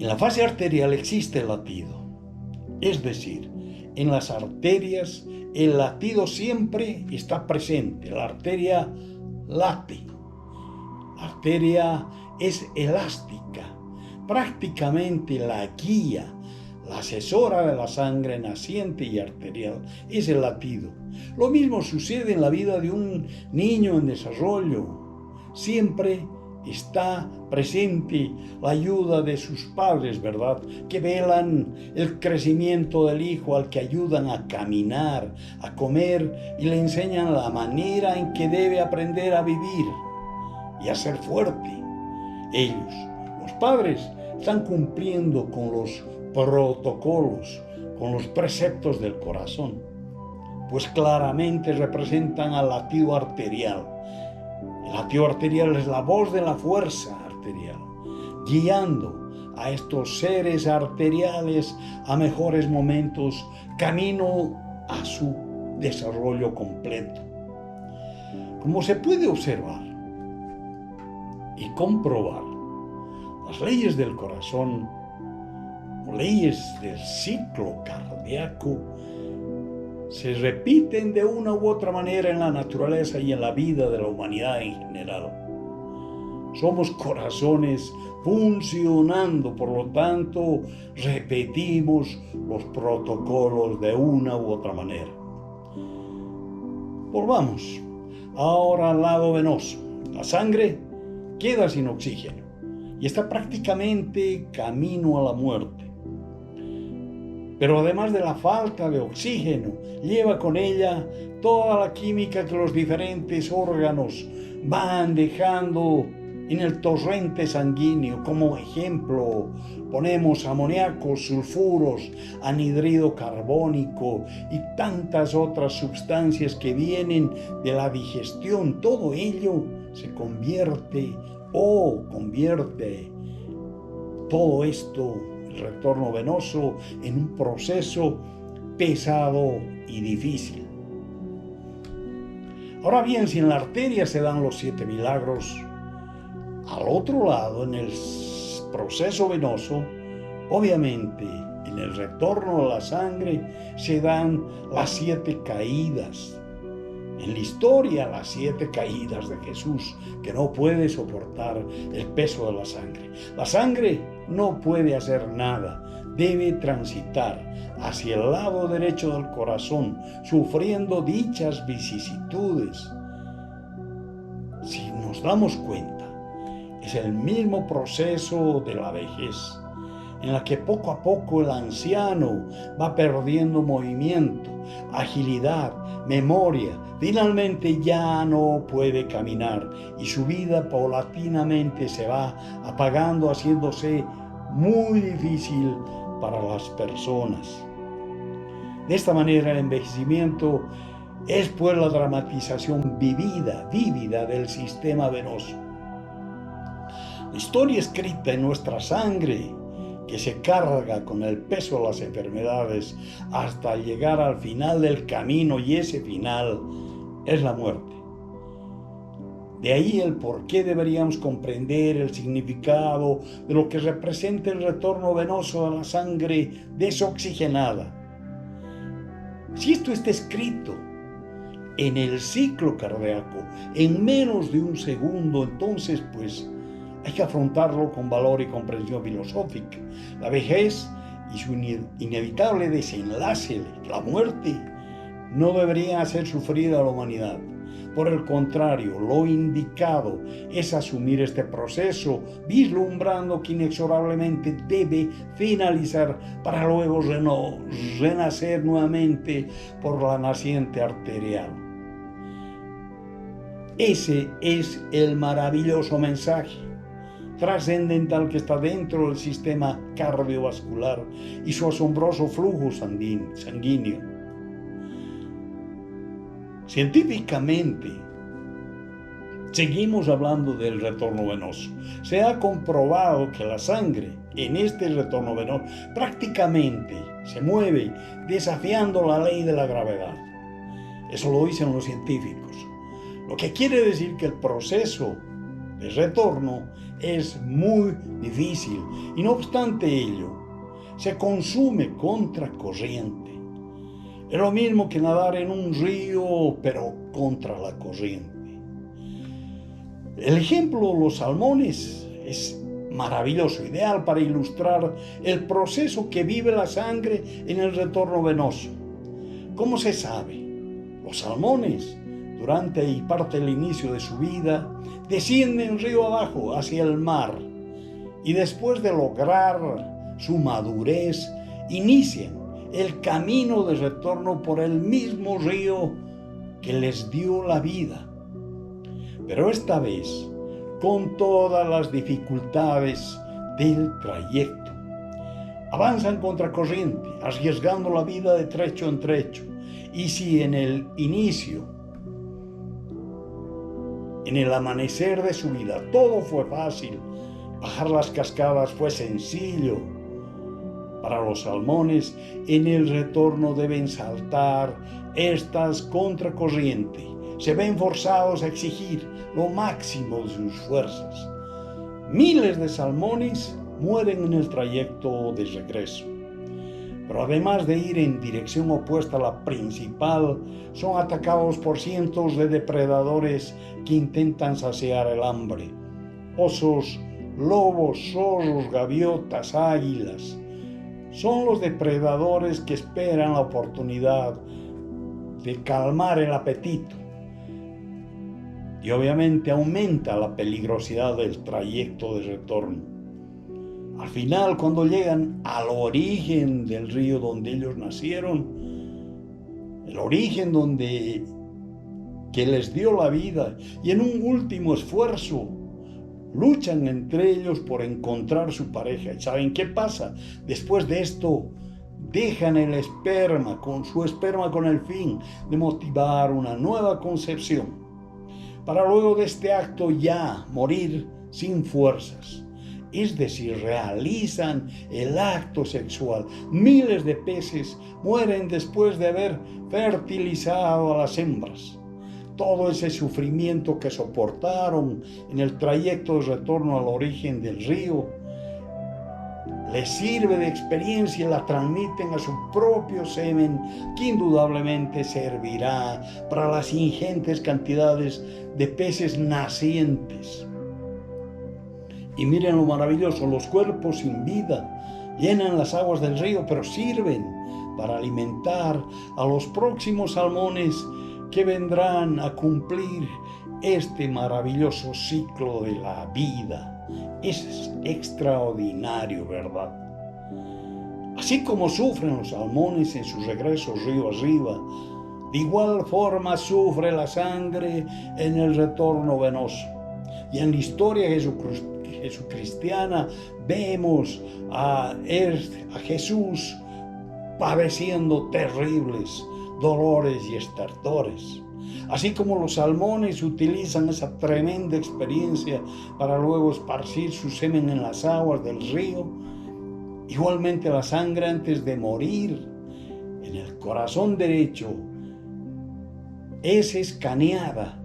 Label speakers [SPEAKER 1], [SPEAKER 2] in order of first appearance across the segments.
[SPEAKER 1] En la fase arterial existe el latido, es decir, en las arterias el latido siempre está presente, la arteria late, la arteria es elástica, prácticamente la guía, la asesora de la sangre naciente y arterial es el latido. Lo mismo sucede en la vida de un niño en desarrollo, siempre está presente la ayuda de sus padres, ¿verdad? Que velan el crecimiento del hijo, al que ayudan a caminar, a comer y le enseñan la manera en que debe aprender a vivir y a ser fuerte. Ellos, los padres, están cumpliendo con los protocolos, con los preceptos del corazón, pues claramente representan al latido arterial. El latido arterial es la voz de la fuerza arterial, guiando a estos seres arteriales a mejores momentos, camino a su desarrollo completo. Como se puede observar y comprobar, las leyes del corazón, o leyes del ciclo cardíaco, se repiten de una u otra manera en la naturaleza y en la vida de la humanidad en general. Somos corazones funcionando, por lo tanto, repetimos los protocolos de una u otra manera. Volvamos ahora al lado venoso. La sangre queda sin oxígeno y está prácticamente camino a la muerte. Pero además de la falta de oxígeno, lleva con ella toda la química que los diferentes órganos van dejando en el torrente sanguíneo. Como ejemplo, ponemos amoníaco, sulfuros, anhídrido carbónico y tantas otras sustancias que vienen de la digestión. Todo ello se convierte todo esto, el retorno venoso, en un proceso pesado y difícil. Ahora bien, si en la arteria se dan los 7 milagros, al otro lado, en el proceso venoso, obviamente en el retorno de la sangre se dan las 7 caídas. En la historia, las 7 caídas de Jesús, que no puede soportar el peso de la sangre. La sangre no puede hacer nada, debe transitar hacia el lado derecho del corazón, sufriendo dichas vicisitudes. Si nos damos cuenta, es el mismo proceso de la vejez, en la que poco a poco el anciano va perdiendo movimiento, agilidad, memoria, finalmente ya no puede caminar y su vida paulatinamente se va apagando, haciéndose muy difícil para las personas. De esta manera el envejecimiento es pues la dramatización vívida del sistema venoso. La historia escrita en nuestra sangre, que se carga con el peso de las enfermedades hasta llegar al final del camino, y ese final es la muerte. De ahí el por qué deberíamos comprender el significado de lo que representa el retorno venoso a la sangre desoxigenada. Si esto está escrito en el ciclo cardíaco en menos de un segundo, entonces pues hay que afrontarlo con valor y comprensión filosófica. La vejez y su inevitable desenlace, la muerte, no debería hacer sufrir a la humanidad. Por el contrario, lo indicado es asumir este proceso, vislumbrando que inexorablemente debe finalizar para luego renacer nuevamente por la naciente arterial. Ese es el maravilloso mensaje trascendental que está dentro del sistema cardiovascular y su asombroso flujo sanguíneo. Científicamente, seguimos hablando del retorno venoso. Se ha comprobado que la sangre en este retorno venoso prácticamente se mueve desafiando la ley de la gravedad. Eso lo dicen los científicos. Lo que quiere decir que el proceso de retorno es muy difícil y no obstante ello, se consume contra corriente. Es lo mismo que nadar en un río, pero contra la corriente. El ejemplo de los salmones es maravilloso, ideal para ilustrar el proceso que vive la sangre en el retorno venoso. ¿Cómo se sabe? Los salmones, durante y parte del inicio de su vida, descienden río abajo hacia el mar y después de lograr su madurez, inician el camino de retorno por el mismo río que les dio la vida. Pero esta vez, con todas las dificultades del trayecto, avanzan contra corriente, arriesgando la vida de trecho en trecho. Y si en el inicio, en el amanecer de su vida, todo fue fácil, bajar las cascadas fue sencillo, para los salmones, en el retorno deben saltar estas contracorriente. Se ven forzados a exigir lo máximo de sus fuerzas. Miles de salmones mueren en el trayecto de regreso. Pero además de ir en dirección opuesta a la principal, son atacados por cientos de depredadores que intentan saciar el hambre. Osos, lobos, zorros, gaviotas, águilas. Son los depredadores que esperan la oportunidad de calmar el apetito. Y obviamente aumenta la peligrosidad del trayecto de retorno. Al final, cuando llegan al origen del río donde ellos nacieron, el origen que les dio la vida, y en un último esfuerzo, luchan entre ellos por encontrar su pareja. ¿Y saben qué pasa? Después de esto, dejan el esperma, su esperma con el fin de motivar una nueva concepción, para luego de este acto ya morir sin fuerzas. Es decir, realizan el acto sexual. Miles de peces mueren después de haber fertilizado a las hembras. Todo ese sufrimiento que soportaron en el trayecto de retorno al origen del río les sirve de experiencia y la transmiten a su propio semen, que indudablemente servirá para las ingentes cantidades de peces nacientes. Y miren lo maravilloso, los cuerpos sin vida llenan las aguas del río, pero sirven para alimentar a los próximos salmones que vendrán a cumplir este maravilloso ciclo de la vida. Es extraordinario, ¿verdad? Así como sufren los salmones en sus regresos río arriba, de igual forma sufre la sangre en el retorno venoso. Y en la historia jesucristiana vemos a Jesús padeciendo terribles dolores y estertores. Así como los salmones utilizan esa tremenda experiencia para luego esparcir su semen en las aguas del río, igualmente la sangre antes de morir en el corazón derecho es escaneada,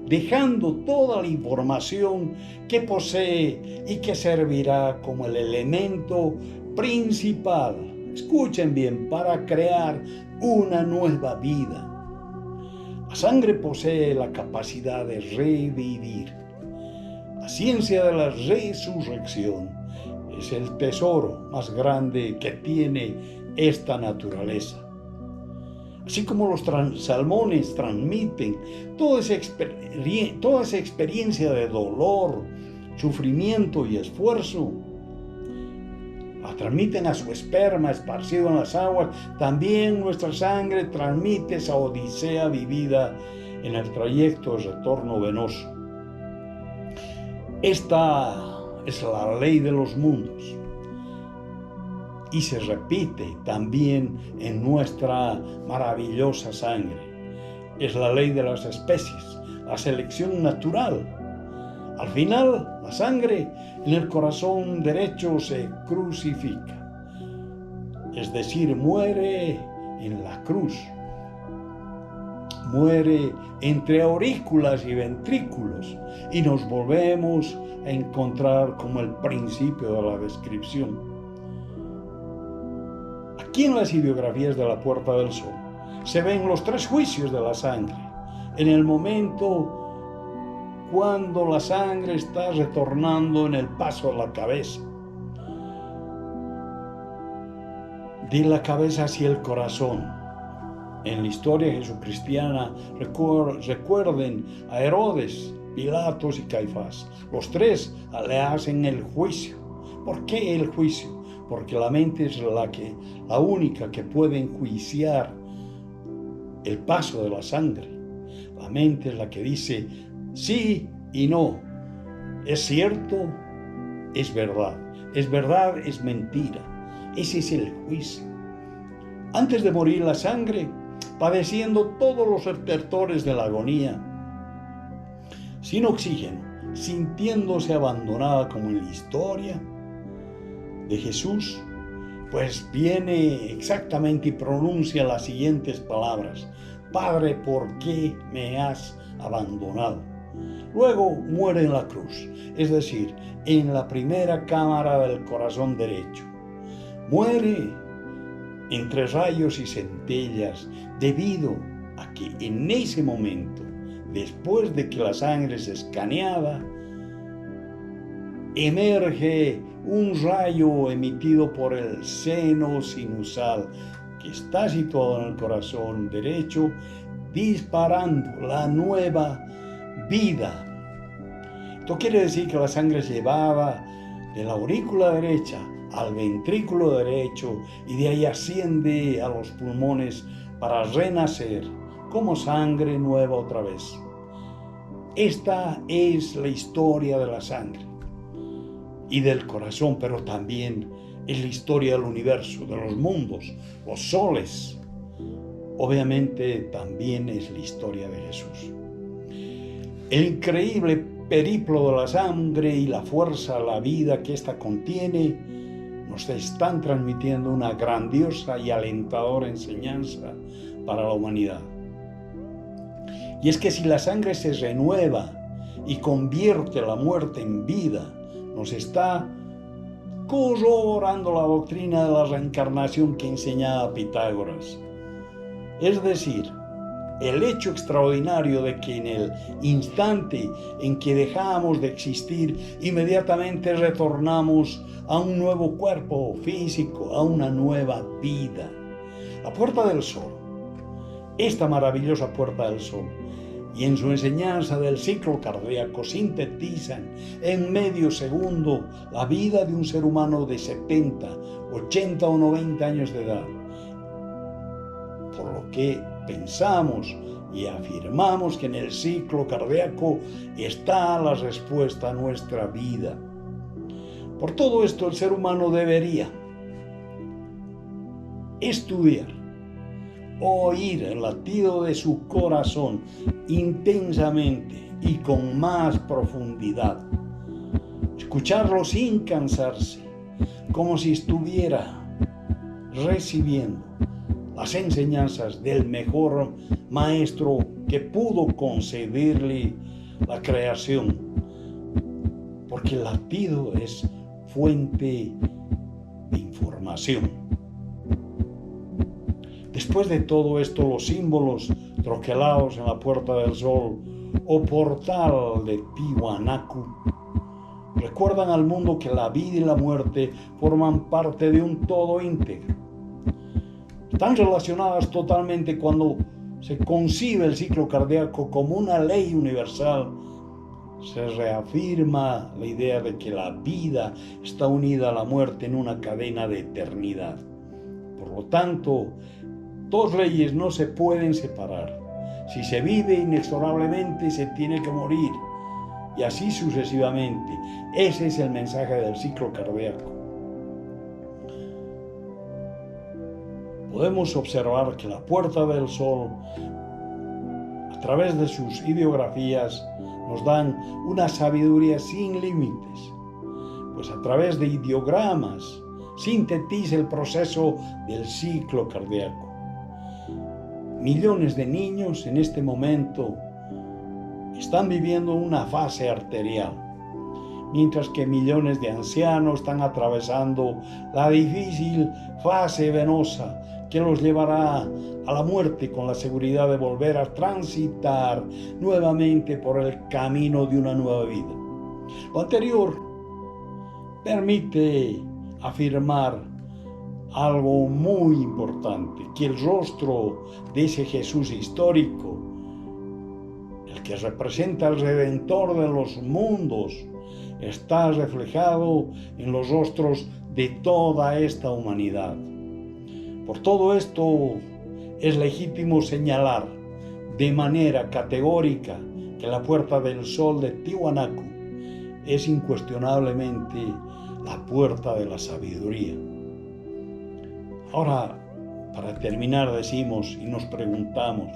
[SPEAKER 1] dejando toda la información que posee y que servirá como el elemento principal, escuchen bien, para crear una nueva vida. La sangre posee la capacidad de revivir. La ciencia de la resurrección es el tesoro más grande que tiene esta naturaleza. Así como los salmones transmiten toda esa experiencia de dolor, sufrimiento y esfuerzo, la transmiten a su esperma esparcido en las aguas, también nuestra sangre transmite esa odisea vivida en el trayecto de retorno venoso. Esta es la ley de los mundos y se repite también en nuestra maravillosa sangre. Es la ley de las especies, la selección natural. Al final, la sangre en el corazón derecho se crucifica, es decir, muere en la cruz. muere entre aurículas y ventrículos y nos volvemos a encontrar como el principio de la descripción. Aquí en las ideografías de la Puerta del Sol se ven los tres juicios de la sangre. En el momento cuando la sangre está retornando en el paso a la cabeza, de la cabeza hacia el corazón. En la historia jesucristiana, recuerden a Herodes, Pilatos y Caifás. Los tres le hacen el juicio. ¿Por qué el juicio? Porque la mente es la única que puede enjuiciar el paso de la sangre. La mente es la que dice sí y no. Es cierto, es verdad, es mentira. Ese es el juicio. Antes de morir la sangre, padeciendo todos los estertores de la agonía, sin oxígeno, sintiéndose abandonada como en la historia de Jesús, pues viene exactamente y pronuncia las siguientes palabras: Padre, ¿por qué me has abandonado? Luego muere en la cruz, es decir, en la primera cámara del corazón derecho. Muere entre rayos y centellas debido a que en ese momento, después de que la sangre es escaneada, emerge un rayo emitido por el seno sinusal que está situado en el corazón derecho, disparando la nueva vida. Esto quiere decir que la sangre es llevada de la aurícula derecha al ventrículo derecho y de ahí asciende a los pulmones para renacer como sangre nueva otra vez. Esta es la historia de la sangre y del corazón, pero también es la historia del universo, de los mundos, los soles. Obviamente también es la historia de Jesús. El increíble periplo de la sangre y la fuerza, la vida que ésta contiene, nos están transmitiendo una grandiosa y alentadora enseñanza para la humanidad. Y es que si la sangre se renueva y convierte la muerte en vida, nos está corroborando la doctrina de la reencarnación que enseñaba Pitágoras. Es decir, el hecho extraordinario de que en el instante en que dejamos de existir, inmediatamente retornamos a un nuevo cuerpo físico, a una nueva vida. La Puerta del Sol, esta maravillosa Puerta del Sol, y en su enseñanza del ciclo cardíaco sintetizan en medio segundo la vida de un ser humano de 70, 80 o 90 años de edad. Por lo que pensamos y afirmamos que en el ciclo cardíaco está la respuesta a nuestra vida. Por todo esto, el ser humano debería estudiar, oír el latido de su corazón intensamente y con más profundidad, escucharlo sin cansarse, como si estuviera recibiendo las enseñanzas del mejor maestro que pudo concederle la creación, porque el latido es fuente de información. Después de todo esto, los símbolos troquelados en la Puerta del Sol o portal de Tiwanaku recuerdan al mundo que la vida y la muerte forman parte de un todo íntegro. Están relacionadas totalmente cuando se concibe el ciclo cardíaco como una ley universal. Se reafirma la idea de que la vida está unida a la muerte en una cadena de eternidad. Por lo tanto, dos leyes no se pueden separar. Si se vive inexorablemente, se tiene que morir. Y así sucesivamente. Ese es el mensaje del ciclo cardíaco. Podemos observar que la Puerta del Sol, a través de sus ideografías, nos dan una sabiduría sin límites, pues a través de ideogramas sintetiza el proceso del ciclo cardíaco. Millones de niños en este momento están viviendo una fase arterial, mientras que millones de ancianos están atravesando la difícil fase venosa que los llevará a la muerte con la seguridad de volver a transitar nuevamente por el camino de una nueva vida. Lo anterior permite afirmar algo muy importante, que el rostro de ese Jesús histórico, el que representa al Redentor de los mundos, está reflejado en los rostros de toda esta humanidad. Por todo esto, es legítimo señalar de manera categórica que la Puerta del Sol de Tiwanaku es incuestionablemente la puerta de la sabiduría. Ahora, para terminar, decimos y nos preguntamos,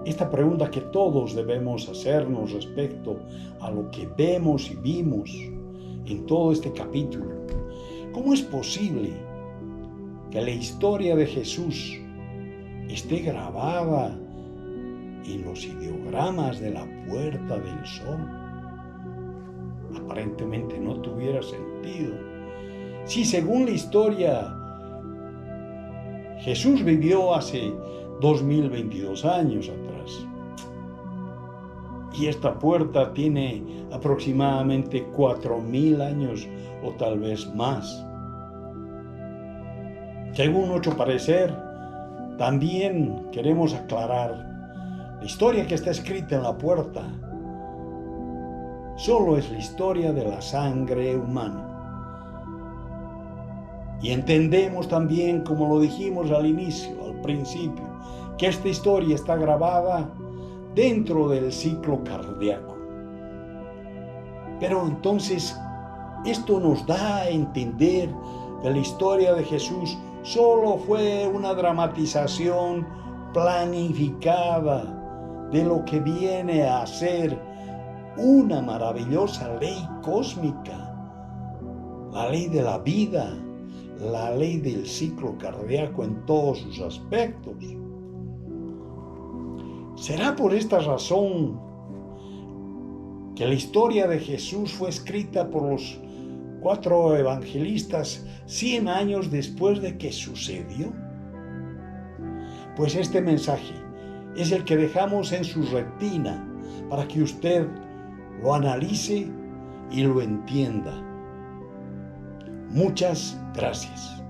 [SPEAKER 1] esta pregunta que todos debemos hacernos respecto a lo que vemos y vimos en todo este capítulo. ¿Cómo es posible que la historia de Jesús esté grabada en los ideogramas de la Puerta del Sol? Aparentemente no tuviera sentido. Si según la historia Jesús vivió hace 2022 años atrás, y esta puerta tiene aproximadamente 4000 años o tal vez más. Según nuestro parecer, también queremos aclarar, la historia que está escrita en la puerta solo es la historia de la sangre humana. Y entendemos también, como lo dijimos al inicio, al principio, que esta historia está grabada dentro del ciclo cardíaco. Pero entonces, esto nos da a entender que la historia de Jesús solo fue una dramatización planificada de lo que viene a ser una maravillosa ley cósmica, la ley de la vida, la ley del ciclo cardíaco en todos sus aspectos. ¿Será por esta razón que la historia de Jesús fue escrita por los 4 evangelistas 100 años después de que sucedió? Pues este mensaje es el que dejamos en su retina para que usted lo analice y lo entienda. Muchas gracias.